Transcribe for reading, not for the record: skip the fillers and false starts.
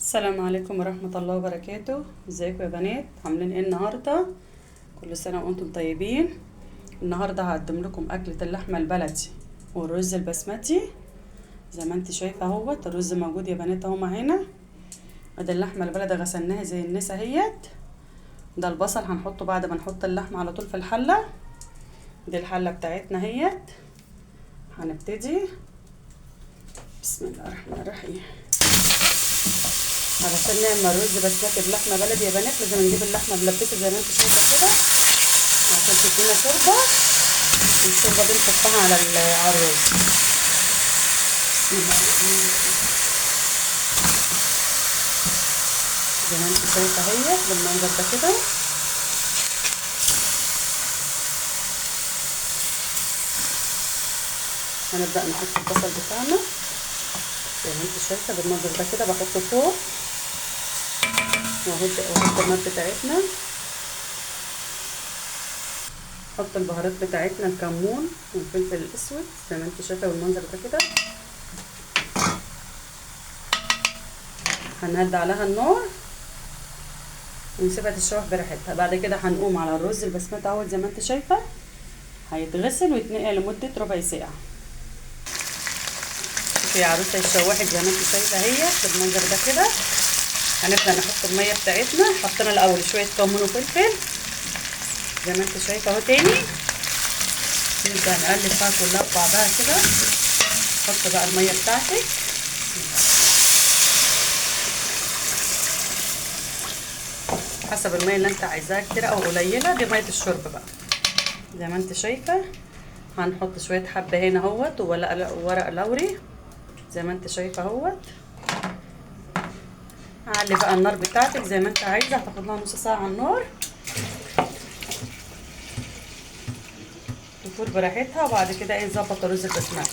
السلام عليكم ورحمة الله وبركاته. ازيكم يا بنات؟ عاملين ايه النهاردة؟ كل سنة وانتم طيبين. النهاردة هقدم لكم أكلة اللحمة البلدي والرز البسمتي. زي ما انت شايفة اهوت الرز موجود يا بنات اهو معانا. ادي اللحمة البلدي غسلناها زي النسا اهيت. ده البصل هنحطه بعد ما نحط اللحمة على طول في الحلة. دي الحلة بتاعتنا اهيت. هنبتدي بسم الله الرحمن الرحيم. علشان نعمل رز بسمتي بلحمه بلدي يا بنات لازم نجيب اللحمه ملبسه زي ما انتم شايفه كده عشان تدينا شوربه، والشوربه دي نحطها على الرز. بسم الله الرحمن الرحيم. زي ما انتم شايفه اهي بالمنظر ده كده. هنبدا نحط البصل بتاعنا زي ما انتم شايفه بالمنظر ده كده، بحطه فوق وهدي النار بتاعتنا. نحط البهارات بتاعتنا، الكمون والفلفل الاسود زي ما انت شايفه بالمنظر ده كده. هنهدي عليها النار ونسيبها تتشوح براحتها. بعد كده هنقوم على الرز البسمتي اهوت زي ما انت شايفه، هيتغسل ويتنقع لمده ربع ساعه. شوفي يا عروسه اتشوحت زي ما انت شايفه اهي بالمنظر ده كده. هنبدا نحط الميه بتاعتنا. حطينا الاول شويه كمون وفلفل زي ما انت شايفه اهو. تاني نبدا نقلب بقى كلها في بعضها كده. حط بقى الميه بتاعتك حسب الميه اللي انت عايزاها، كتير او قليله. دي ميه الشرب بقى زي ما انت شايفه. هنحط شويه حبه هنا اهوت وورق لوري زي ما انت شايفه اهوت. علي بقى النار بتاعتك زي ما انت عايزه، هتاخد لها نص ساعه على النار تفور براحتها. وبعد كده ايه نظبط الرز البسمتي.